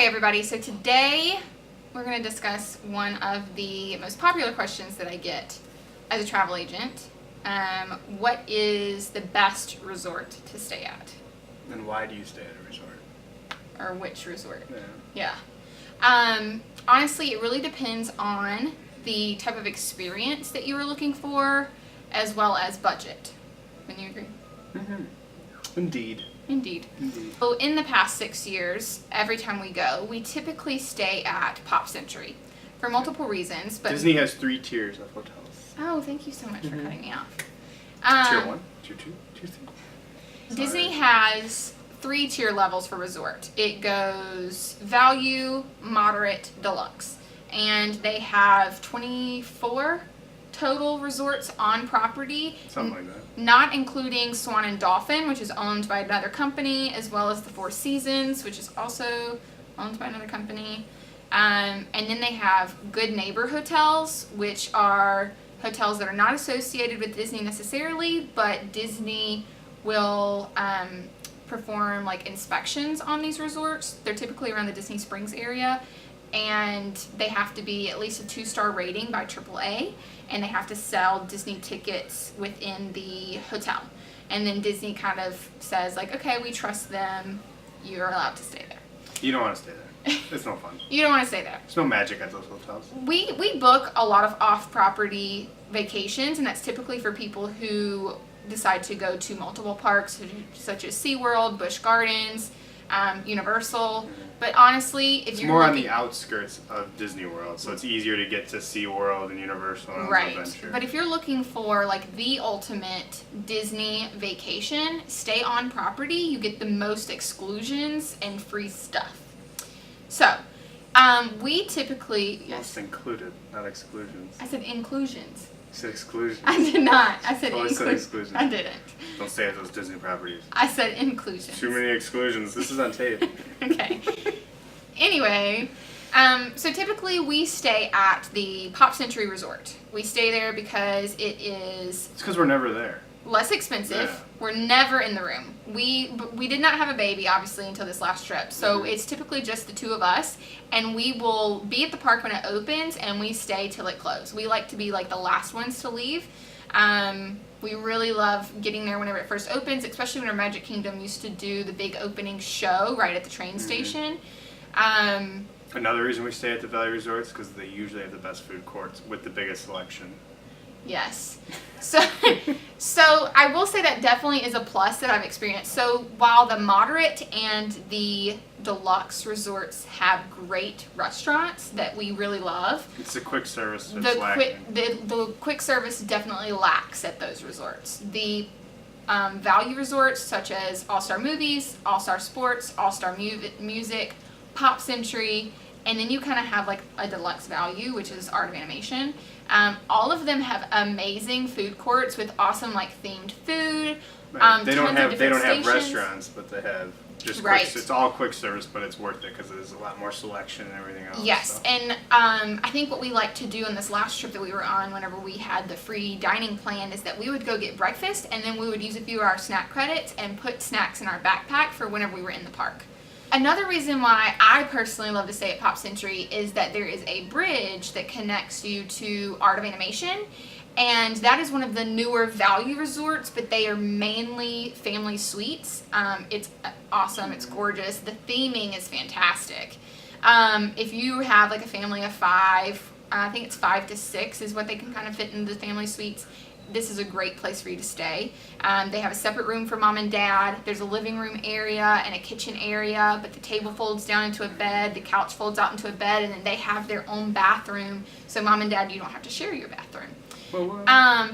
Hey everybody, so today we're going to discuss one of the most popular questions that I get as a travel agent. What is the best resort to stay at? And why do you stay at a resort? Or which resort? Yeah. Honestly, it really depends on the type of experience that you were looking for, as well as budget. Wouldn't you agree? Mm-hmm. Indeed. So in the past 6 years, every time we go, we typically stay at Pop Century for multiple reasons. But Disney has 3 tiers of hotels. Oh, thank you so much for cutting me off. Tier 1, Tier 2, Tier 3. Disney has 3 tier levels for resort. It goes value, moderate, deluxe. And they have 24 total resorts on property. Something like that. Not including Swan and Dolphin, which is owned by another company, as well as the Four Seasons, which is also owned by another company. And then they have Good Neighbor hotels, which are hotels that are not associated with Disney necessarily, but Disney will perform like inspections on these resorts. They're typically around the Disney Springs area, and they have to be at least a 2-star rating by AAA, and they have to sell Disney tickets within the hotel. And then Disney kind of says like, okay, we trust them, you're allowed to stay there. You don't want to stay there. It's no fun. You don't want to stay there. There's no magic at those hotels. We book a lot of off-property vacations, and that's typically for people who decide to go to multiple parks, such as SeaWorld, Busch Gardens, Universal. But honestly, if it's you're more looking, on the outskirts of Disney World, so it's easier to get to SeaWorld and Universal and right. Adventure. But if you're looking for like the ultimate Disney vacation, stay on property. You get the most exclusions and free stuff. So, we typically Most included, not exclusions. I said inclusions. You said exclusions. I did not. I said Totally said exclusions. I didn't. Don't stay at those Disney properties. I said inclusions. Too many exclusions. This is on tape. Okay. Anyway, so typically we stay at the Pop Century Resort. We stay there because it is It's because we're never there. less expensive. Yeah. We're never in the room. We did not have a baby, obviously, until this last trip. So it's typically just the 2 of us, and we will be at the park when it opens, and we stay till it closes. We like to be like the last ones to leave. We really love getting there whenever it first opens, especially when our Magic Kingdom used to do the big opening show right at the train station. Another reason we stay at the Valley Resorts because they usually have the best food courts with the biggest selection. Yes. So I will say that definitely is a plus that I've experienced. So while the moderate and the deluxe resorts have great restaurants that we really love, It's the quick service that's lacking. the quick service definitely lacks at those resorts. The value resorts such as All-Star Movies, All-Star Sports, All-Star Music, Pop Century, and then you kind of have like a deluxe value, which is Art of Animation. All of them have amazing food courts with awesome like themed food. Right. They don't have stations. restaurants, but they have just Right. it's all quick service, but it's worth it because there's a lot more selection and everything else. Yes, so. and I think what we like to do on this last trip that we were on, whenever we had the free dining plan, is that we would go get breakfast, and then we would use a few of our snack credits and put snacks in our backpack for whenever we were in the park. Another reason why I personally love to stay at Pop Century is that there is a bridge that connects you to Art of Animation, and that is one of the newer value resorts, but they are mainly family suites. It's awesome. It's gorgeous. The theming is fantastic. If you have like a family of 5, I think it's 5 to 6 is what they can kind of fit into the family suites. This is a great place for you to stay. They have a separate room for mom and dad. There's a living room area and a kitchen area, but the table folds down into a bed, the couch folds out into a bed, and then they have their own bathroom. So mom and dad, you don't have to share your bathroom.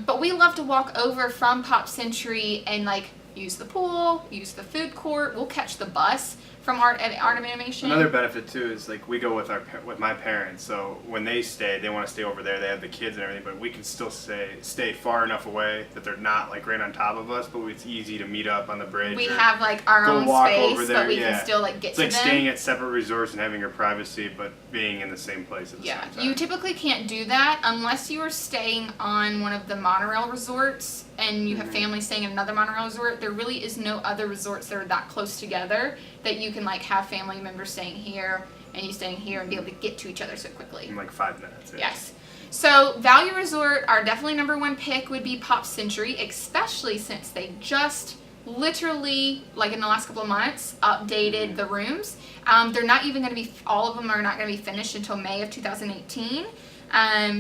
But we love to walk over from Pop Century and like use the pool, use the food court. We'll catch the bus from Art of Animation. Another benefit too is like we go with my parents, so when they stay, they want to stay over there. They have the kids and everything, but we can still stay far enough away that they're not like right on top of us. But it's easy to meet up on the bridge. We have like our own space, but we can still like get to them. It's like staying at separate resorts and having your privacy, but being in the same place at the same time. You typically can't do that unless you are staying on one of the monorail resorts and you have family staying in another monorail resort. There really is no other resorts that are that close together that you can like have family members staying here and you staying here and be able to get to each other so quickly. In like 5 minutes. Yes. So Value Resort, our definitely number one pick would be Pop Century, especially since they just literally, like in the last couple of months, updated the rooms. They're not even going to be, all of them are not going to be finished until May of 2018.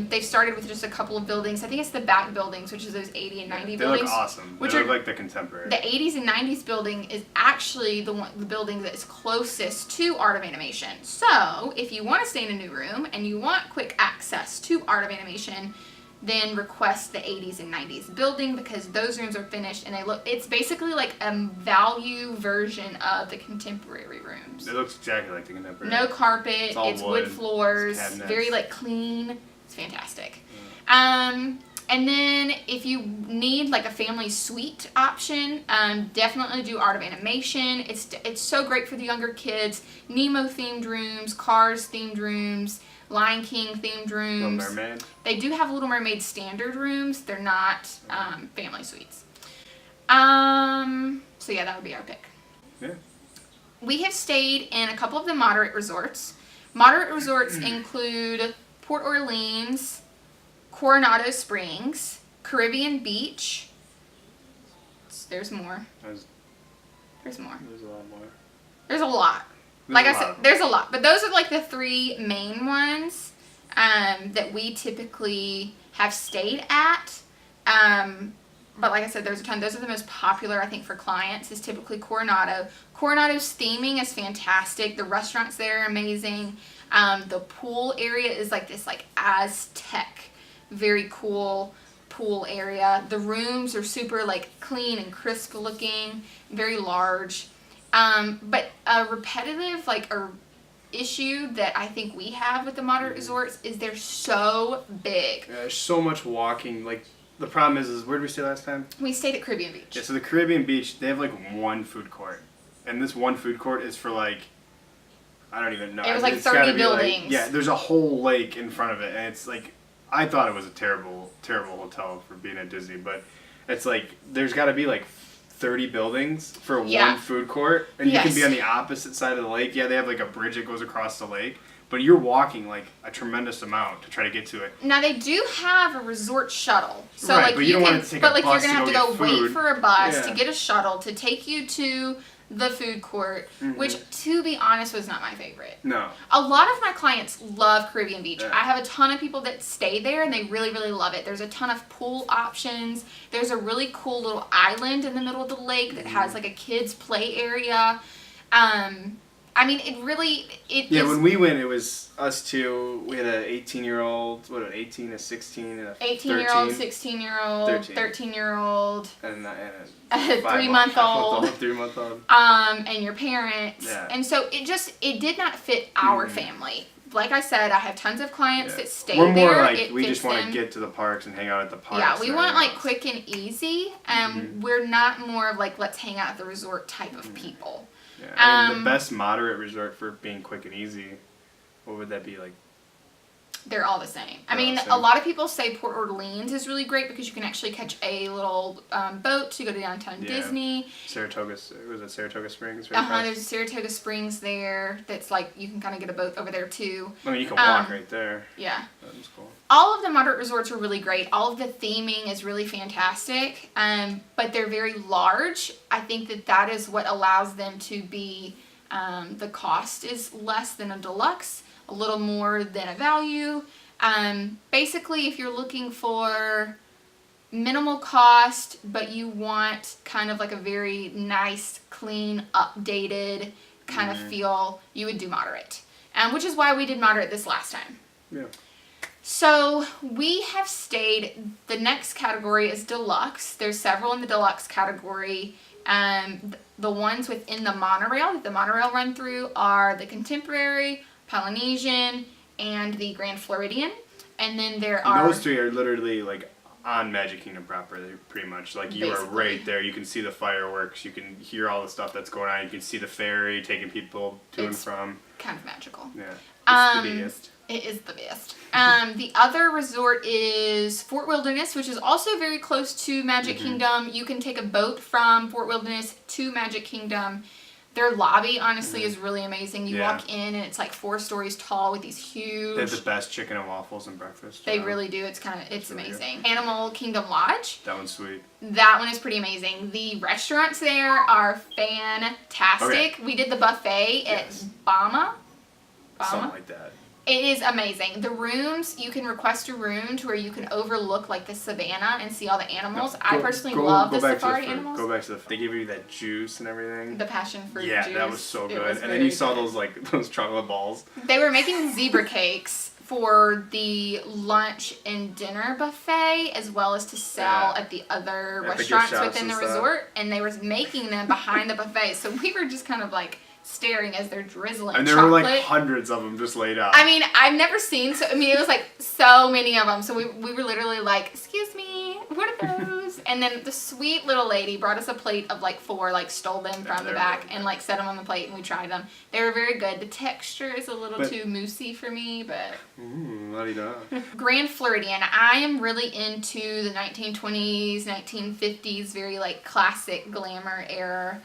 They've started with just a couple of buildings. I think it's the back buildings, which is those 80 and 90 buildings. They look awesome. They look like the contemporary. The 80s and 90s building is actually the building that is closest to Art of Animation. So if you want to stay in a new room and you want quick access to Art of Animation, then request the 80s and 90s building, because those rooms are finished and it's basically like a value version of the contemporary rooms. It looks exactly like the contemporary. No carpet, it's wood floors, very like clean. It's fantastic. And then if you need like a family suite option, definitely do Art of Animation. It's so great for the younger kids. Nemo themed rooms, Cars themed rooms, Lion King themed rooms. Little Mermaid. They do have Little Mermaid standard rooms. They're not family suites. So yeah, that would be our pick. Yeah. We have stayed in a couple of the moderate resorts. Moderate resorts include Port Orleans, Coronado Springs, Caribbean Beach. There's more. There's more. There's a lot more. There's a lot. Like I said, there's a lot. But those are like the 3 main ones that we typically have stayed at. But like I said, there's a ton. Those are the most popular, I think, for clients, is typically Coronado. Coronado's theming is fantastic. The restaurants there are amazing. The pool area is like this like Aztec, very cool pool area. The rooms are super like clean and crisp looking, very large. But a repetitive issue that I think we have with the moderate resorts is they're so big. Yeah, there's so much walking. Like, the problem is where did we stay last time? We stayed at Caribbean Beach. Yeah, so the Caribbean Beach, they have like one food court. And this one food court is for like, I don't even know. It was like 30 buildings. Like, yeah, there's a whole lake in front of it. And it's like, I thought it was a terrible, terrible hotel for being at Disney. But it's like, there's got to be like 30 buildings for one food court. And you can be on the opposite side of the lake. Yeah, they have like a bridge that goes across the lake. But you're walking like a tremendous amount to try to get to it. Now they do have a resort shuttle, so right, like but you don't want to take a bus you're gonna have to go wait for a bus to Yeah. get a shuttle to take you to the food court, which, to be honest, was not my favorite. No. A lot of my clients love Caribbean Beach. Yeah. I have a ton of people that stay there and they really, really love it. There's a ton of pool options. There's a really cool little island in the middle of the lake that has like a kids play area. I mean, Yeah, when we went, it was us two. We had an 18-year-old, an 18, a 16, and a 18-year-old, 16-year-old, 13-year-old, and a 3-month-old, 3-month-old, and your parents. Yeah. And so it did not fit our family. Like I said, I have tons of clients that stay We're more there. like, we just want to get to the parks and hang out at the parks. Yeah, we want like quick and easy. We're not more of like, let's hang out at the resort type of people. Yeah, I mean, the best moderate resort for being quick and easy, what would that be like? They're all the same. I mean, a lot of people say Port Orleans is really great because you can actually catch a little boat to go to downtown Disney. Saratoga, was it Saratoga Springs? There's a Saratoga Springs there that's like, you can kind of get a boat over there too. I mean, you can walk right there. Yeah. That was cool. All of the moderate resorts are really great. All of the theming is really fantastic, but they're very large. I think that is what allows them to be, the cost is less than a deluxe, a little more than a value. Basically, if you're looking for minimal cost, but you want kind of like a very nice, clean, updated kind of feel, you would do moderate. Which is why we did moderate this last time. Yeah. So we have stayed, the next category is deluxe. There's several in the deluxe category. The ones within the monorail that the monorail run through are the Contemporary, Polynesian, and the Grand Floridian. And then there are... Those three are literally like on Magic Kingdom proper, pretty much. Like you are right there. You can see the fireworks. You can hear all the stuff that's going on. You can see the ferry taking people to and from. Kind of magical. Yeah. It's the best. It is the best. The other resort is Fort Wilderness, which is also very close to Magic Kingdom. You can take a boat from Fort Wilderness to Magic Kingdom. Their lobby, honestly, is really amazing. You Yeah. walk in and it's like 4 stories tall with these huge... They have the best chicken and waffles and breakfast. They really do. It's really amazing. good. Animal Kingdom Lodge. That one's sweet. That one is pretty amazing. The restaurants there are fantastic. Okay. We did the buffet at Bama. Something like that. It is amazing. The rooms, you can request a room to where you can overlook like the savannah and see all the animals. I personally love the safari animals. Go back to they give you that juice and everything. The passion fruit juice. Yeah, that was so good. And then you saw those chocolate balls. They were making zebra cakes for the lunch and dinner buffet, as well as to sell at the other restaurants within the resort. And they were making them behind the buffet. So we were just kind of like staring as they're drizzling and there chocolate. were like hundreds of them just laid out. I mean, I've never seen it was like so many of them. So we were literally like, excuse me, what are those? And then the sweet little lady brought us a plate of like 4, like stole them from the back and like set them on the plate and we tried them. They were very good. The texture is a little too moussey for me, but... la-di-da. Grand Floridian. I am really into the 1920s, 1950s, very like classic glamour era.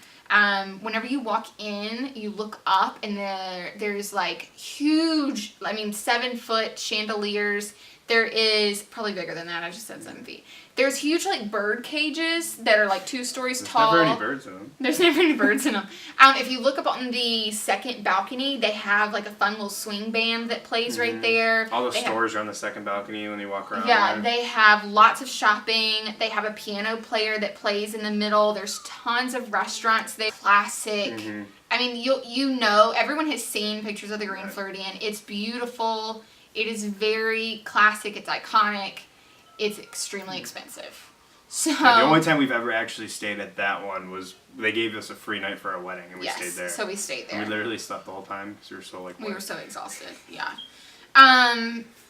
Whenever you walk in, you look up and there's like huge, 7-foot chandeliers. There is, probably bigger than that, I just said 7 feet. There's huge like bird cages that are like 2 stories tall. There's never any birds in them. There's never any birds in them. If you look up on the second balcony, they have like a fun little swing band that plays right there. All the stores are on the second balcony when you walk around. Yeah, they have lots of shopping. They have a piano player that plays in the middle. There's tons of restaurants. They classic. I mean, you know, everyone has seen pictures of the Grand Floridian. It's beautiful. It is very classic. It's iconic. It's extremely expensive. So the only time we've ever actually stayed at that one was they gave us a free night for our wedding and we stayed there. So we stayed there. And we literally slept the whole time because we were so we were so exhausted. Yeah.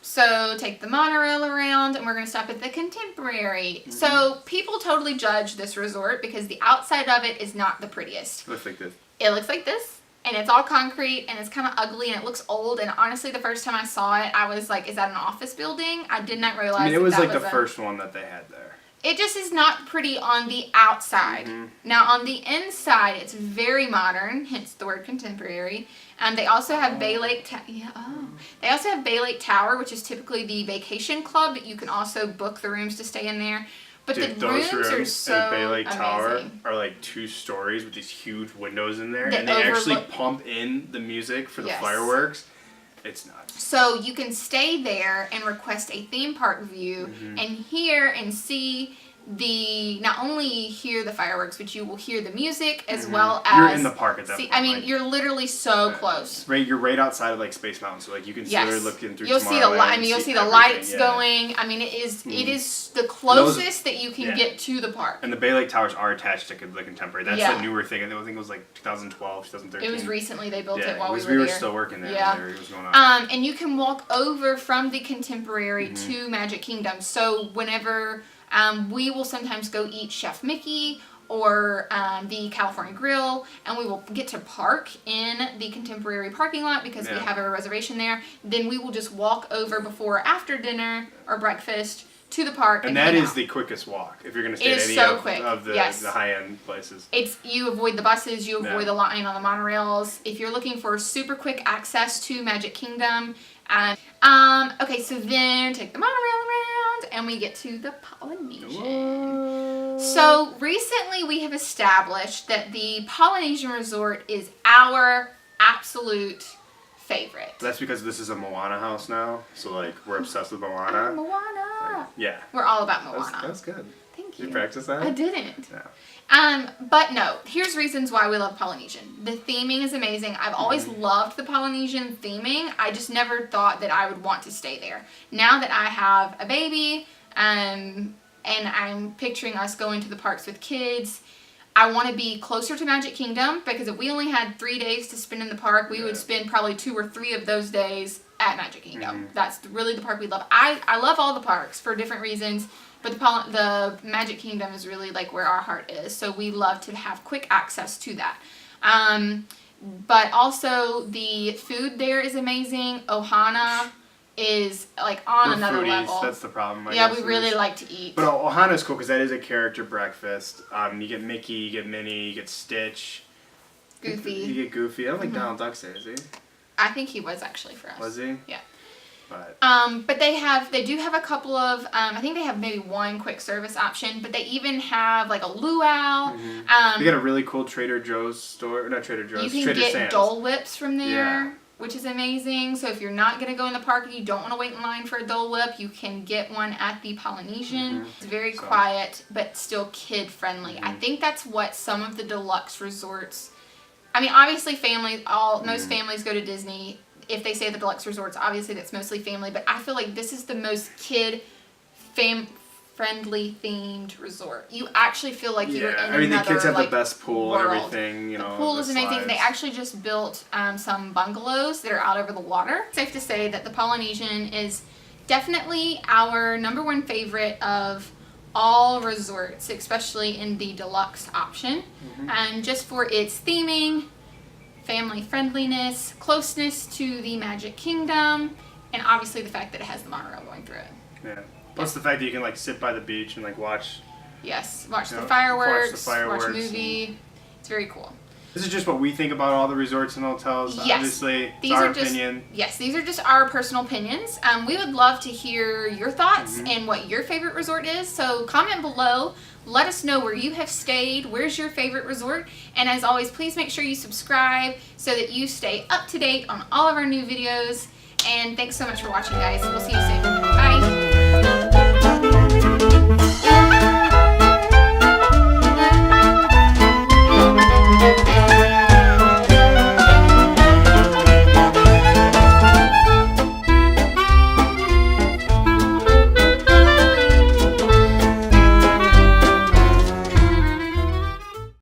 So take the monorail around and we're going to stop at the Contemporary. So people totally judge this resort because the outside of it is not the prettiest. It looks like this. It looks like this. And it's all concrete, and it's kind of ugly, and it looks old. And honestly, the first time I saw it, I was like, is that an office building? I did not realize I mean, it was like the first one that they had there. It just is not pretty on the outside. Now, on the inside, it's very modern, hence the word contemporary. They also have Bay Lake They also have Bay Lake Tower, which is typically the vacation club, but you can also book the rooms to stay in there. But dude, the those rooms are so in Bay Lake amazing. Tower are like 2 stories with these huge windows in there, That and they actually pump in the music for the fireworks. It's nuts. So you can stay there and request a theme park view and hear and see not only hear the fireworks, but you will hear the music as well as... You're in the park at that point. I mean, you're literally so close. Right, you're right outside of like Space Mountain, so like you can see literally looking through. You'll see you'll see the lights going. I mean, it is the closest that you can get to the park. And the Bay Lake Towers are attached to the Contemporary. That's the newer thing. I think it was like 2012, 2013. It was recently they built it while we were there. We were still working there. Yeah. It was going on. And you can walk over from the Contemporary to Magic Kingdom. So whenever we will sometimes go eat Chef Mickey or the California Grill, and we will get to park in the Contemporary parking lot because we have a reservation there. Then we will just walk over before or after dinner or breakfast to the park. And that is the quickest walk if you're going to stay at any of the high-end places. You avoid the buses, you avoid the line on the monorails. If you're looking for super quick access to Magic Kingdom, okay, so then take the monorail around and we get to the Polynesian. Whoa. So recently we have established that the Polynesian Resort is our absolute favorite. That's because this is a Moana house now, so like we're obsessed with Moana. Oh, Moana. Yeah. We're all about Moana. That's good. Thank you. You practice that? I didn't. No. But no, here's reasons why we love Polynesian. The theming is amazing. I've always loved the Polynesian theming. I just never thought that I would want to stay there. Now that I have a baby, and I'm picturing us going to the parks with kids, I want to be closer to Magic Kingdom because if we only had 3 days to spend in the park, we would spend probably 2 or 3 of those days at Magic Kingdom. That's really the park we love. I love all the parks for different reasons. But the Magic Kingdom is really like where our heart is. So we love to have quick access to that. But also the food there is amazing. Ohana is like on another foodies, level. That's the problem. I guess we really like to eat. But Ohana's cool because that is a character breakfast. You get Mickey, you get Minnie, you get Stitch. Goofy. You get Goofy. I don't think Donald Duck's there, is he? I think he was actually for us. Was he? Yeah. But they do have a couple of, I think they have maybe one quick service option, but they even have like a luau. We got a really cool Trader Joe's store, not Trader Joe's, You can Trader get Sam's. Dole Whips from there, Yeah. which is amazing. So if you're not going to go in the park and you don't want to wait in line for a Dole Whip, you can get one at the Polynesian. It's very quiet, but still kid friendly. I think that's what some of the deluxe resorts, I mean, obviously most families go to Disney. If they say the deluxe resorts, obviously that's mostly family, but I feel like this is the most friendly themed resort. You actually feel like you're in another, I mean, the kids have like, the best pool world. and everything, you know. The pool is amazing. slides. They actually just built some bungalows that are out over the water. Safe to say that the Polynesian is definitely our #1 favorite of all resorts, especially in the deluxe option. And just for its theming, family friendliness, closeness to the Magic Kingdom, and obviously the fact that it has the monorail going through it. Yeah. Plus the fact that you can like sit by the beach and like watch. Yes, watch You the know, fireworks, watch watch a movie. It's very cool. This is just what we think about all the resorts and hotels. Yes. Obviously, it's our opinion. Yes, these are just our personal opinions. We would love to hear your thoughts and what your favorite resort is. So comment below. Let us know where you have stayed. Where's your favorite resort? And as always, please make sure you subscribe so that you stay up to date on all of our new videos. And thanks so much for watching, guys. We'll see you soon.